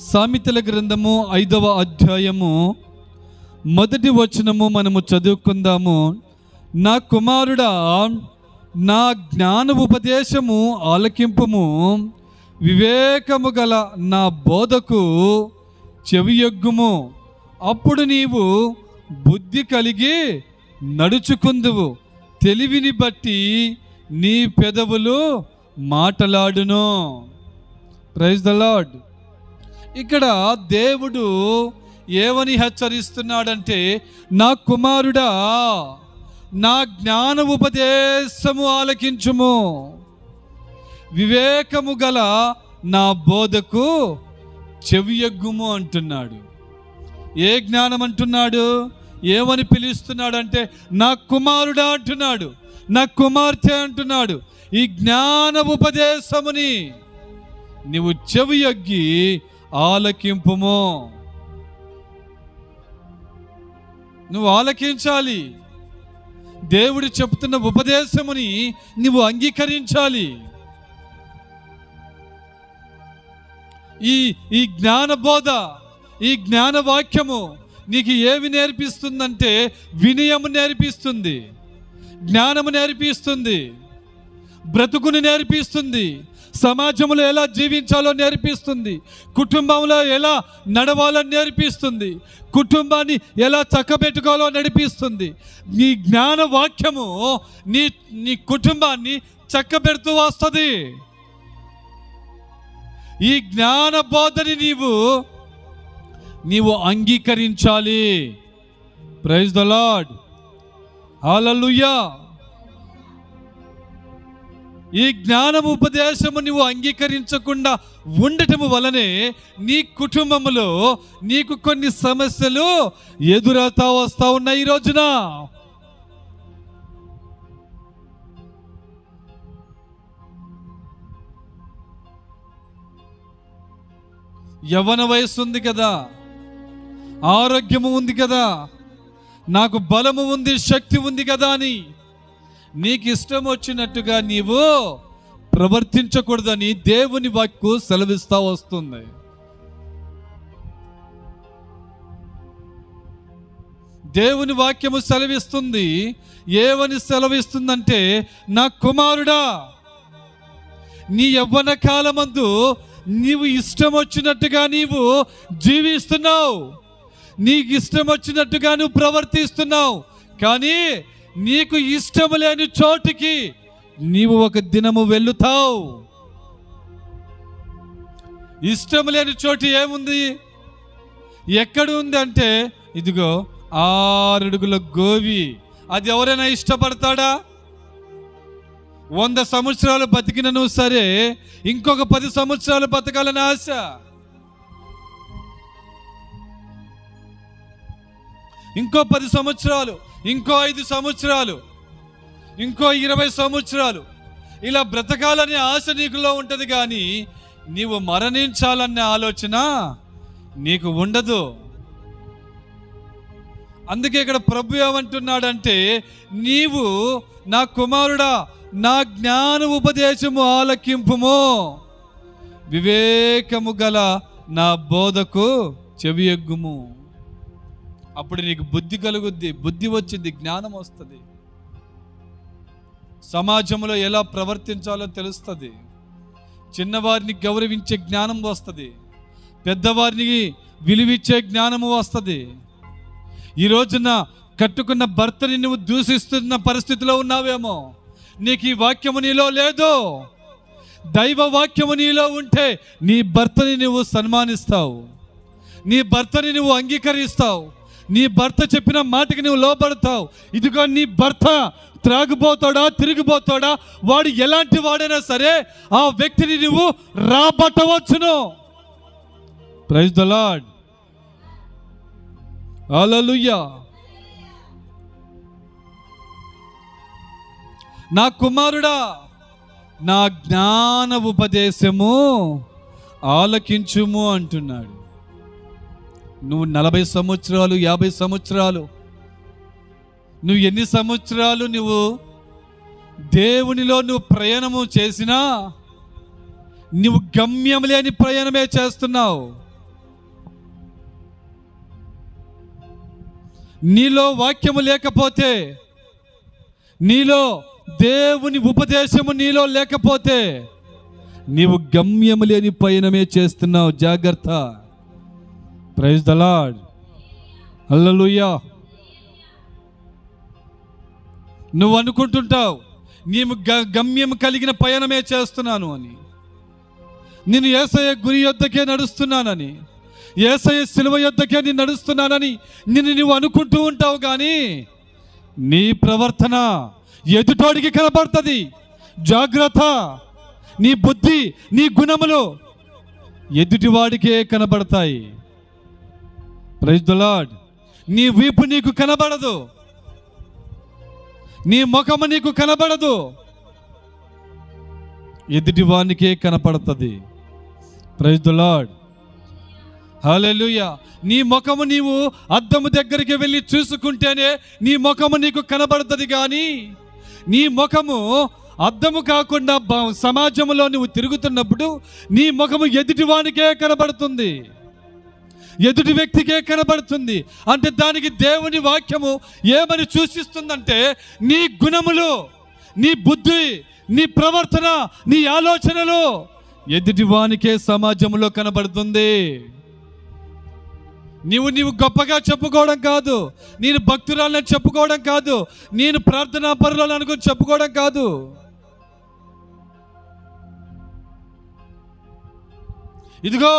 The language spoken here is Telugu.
సామెతల గ్రంథము 5వ అధ్యాయము 1వ వచనము మనము చదువుకుందాము. నా కుమారుడా, నా జ్ఞాన ఉపదేశము ఆలకింపుము, వివేకము గల నా బోధకు చెవియొగ్గుము. అప్పుడు నీవు బుద్ధి కలిగి నడుచుకుందువు. తెలివిని బట్టి నీ పెదవులు మాటలాడును. Praise the lord. ఇక్కడ దేవుడు ఏమని హెచ్చరిస్తున్నాడంటే, నా కుమారుడా, నా జ్ఞాన ఉపదేశము ఆలకించుము, వివేకము గల నా బోధకు చెవియొగ్గుము అంటున్నాడు. ఏ జ్ఞానం అంటున్నాడు? ఏమని పిలుస్తున్నాడంటే, నా కుమారుడా అంటున్నాడు, నా కుమార్తె అంటున్నాడు. ఈ జ్ఞాన ఉపదేశముని నీవు చెవియొగ్గి ఆలకింపుము. నువ్వు ఆలకించాలి. దేవుడు చెప్తున్న ఉపదేశముని నువ్వు అంగీకరించాలి. ఈ జ్ఞాన బోధ, ఈ జ్ఞాన వాక్యము నీకు ఏమి నేర్పిస్తుందంటే, వినయము నేర్పిస్తుంది, జ్ఞానము నేర్పిస్తుంది, బ్రతుకుని నేర్పిస్తుంది, సమాజంలో ఎలా జీవించాలో నేర్పిస్తుంది, కుటుంబంలో ఎలా నడవాలో నేర్పిస్తుంది, కుటుంబాన్ని ఎలా చక్కబెట్టుకోవాలో నడిపిస్తుంది. నీ జ్ఞాన వాక్యము నీ కుటుంబాన్ని చక్కబెడుతూ వస్తుంది. ఈ జ్ఞాన బోధని నీవు అంగీకరించాలి. Praise the Lord. హల్లెలూయా. ఈ జ్ఞానము ఉపదేశము నువ్వు అంగీకరించకుండా ఉండటము వలనే నీ కుటుంబంలో నీకు కొన్ని సమస్యలు ఎదురవుతా వస్తూ ఉన్నాయి. ఈ రోజున యవ్వన వయస్సు ఉంది కదా, ఆరోగ్యము ఉంది కదా, నాకు బలము ఉంది, శక్తి ఉంది కదా అని నీకు ఇష్టం వచ్చినట్టుగా నీవు ప్రవర్తించకూడదని దేవుని వాక్కు సెలవిస్తా వస్తుంది. దేవుని వాక్యము సెలవిస్తుంది. ఏమని సెలవిస్తుందంటే, నా కుమారుడా, నీ యవ్వన కాలమందు నీవు ఇష్టం వచ్చినట్టుగా నీవు జీవిస్తున్నావు, నీకు ఇష్టం వచ్చినట్టుగా నువ్వు ప్రవర్తిస్తున్నావు. కానీ నీకు ఇష్టం లేని చోటికి నీవు ఒక దినము వెళ్తావు. ఇష్టం లేని చోటు ఏముంది? ఎక్కడ ఉంది అంటే, ఇదిగో 6 అడుగుల గోవి. అది ఎవరైనా ఇష్టపడతాడా? 100 సంవత్సరాలు బతికినను సరే ఇంకొక 10 సంవత్సరాలు బతకాలని ఆశ. ఇంకో 10 సంవత్సరాలు, ఇంకో 5 సంవత్సరాలు, ఇంకో 20 సంవత్సరాలు, ఇలా బ్రతకాలనే ఆశ నీకులో ఉంటుంది. కానీ నీవు మరణించాలనే ఆలోచన నీకు ఉండదు. అందుకే ఇక్కడ ప్రభు ఏమంటున్నాడంటే, నీవు నా కుమారుడా, నా జ్ఞాన ఉపదేశము ఆలకింపుము, వివేకము గల నా బోధకు చెవియొగ్గుము. అప్పుడు నీకు బుద్ధి కలుగుద్ది, బుద్ధి వచ్చింది, జ్ఞానం వస్తుంది, సమాజంలో ఎలా ప్రవర్తించాలో తెలుస్తుంది, చిన్నవారిని గౌరవించే జ్ఞానం వస్తుంది, పెద్దవారిని విలువిచ్చే జ్ఞానము వస్తుంది. ఈ రోజున కట్టుకున్న భర్తని నువ్వు దూషిస్తున్న పరిస్థితిలో ఉన్నావేమో, నీకు ఈ వాక్యము నీలో లేదు. దైవ వాక్యము నీలో ఉంటే నీ భర్తని నువ్వు సన్మానిస్తావు, నీ భర్తని నువ్వు అంగీకరిస్తావు, నీ భర్త చెప్పిన మాటకి నువ్వు లోబడతావు. ఇదిగో నీ భర్త త్రాగుబోతాడా, తిరిగిపోతాడా, వాడు ఎలాంటి వాడైనా సరే ఆ వ్యక్తిని నువ్వు రాబట్టవచ్చును. Praise the Lord. హల్లెలూయా. నా కుమారుడా, నా జ్ఞాన ఉపదేశము ఆలకించుము అంటున్నాడు. నువ్వు 40 సంవత్సరాలు, 50 సంవత్సరాలు, నువ్వు ఎన్ని సంవత్సరాలు నువ్వు దేవునిలో నువ్వు ప్రయాణము చేసినా నువ్వు గమ్యం లేని ప్రయాణమే చేస్తున్నావు. నీలో వాక్యము లేకపోతే, నీలో దేవుని ఉపదేశము నీలో లేకపోతే నీవు గమ్యము లేని పయనమే చేస్తున్నావు. జాగ్రత్త. Praise the Lord. హల్లెలూయా. నువ్వు అనుకుంటుంటావు నీవు గమ్యం కలిగిన పయనమే చేస్తున్నాను అని, నేను యేసయ్య గురి యొద్దకే నడుస్తున్నానని, యేసయ్య సిలువ యొద్దకే నేను నడుస్తున్నానని నువ్వు అనుకుంటూ ఉంటావు. కానీ నీ ప్రవర్తన ఎదుటోడికి కనబడుతుంది. జాగ్రత్త. నీ బుద్ధి, నీ గుణములు ఎదుటివాడికే కనబడతాయి. Praise the lord. నీ వీపు నీకు కనబడదు, నీ ముఖము నీకు కనబడదు, ఎదుటివానికే కనపడుతుంది. Praise the Lord. హల్లెలూయా. నీ ముఖము నీవు అద్దము దగ్గరికి వెళ్ళి చూసుకుంటేనే నీ ముఖము నీకు కనబడుతుంది. కానీ నీ ముఖము అద్దము కాకుండా సమాజంలో నువ్వు తిరుగుతున్నప్పుడు నీ ముఖము ఎదుటివానికే కనబడుతుంది, ఎదుటి వ్యక్తికే కనబడుతుంది. అంటే దానికి దేవుని వాక్యము ఏమని సూచిస్తుందంటే, నీ గుణములు, నీ బుద్ధి, నీ ప్రవర్తన, నీ ఆలోచనలు ఎదుటివానికే సమాజంలో కనబడుతుంది. నీవు గొప్పగా చెప్పుకోవడం కాదు, నేను భక్తురాలని చెప్పుకోవడం కాదు, నేను ప్రార్థనా పరులను అనుకుని చెప్పుకోవడం కాదు. ఇదిగో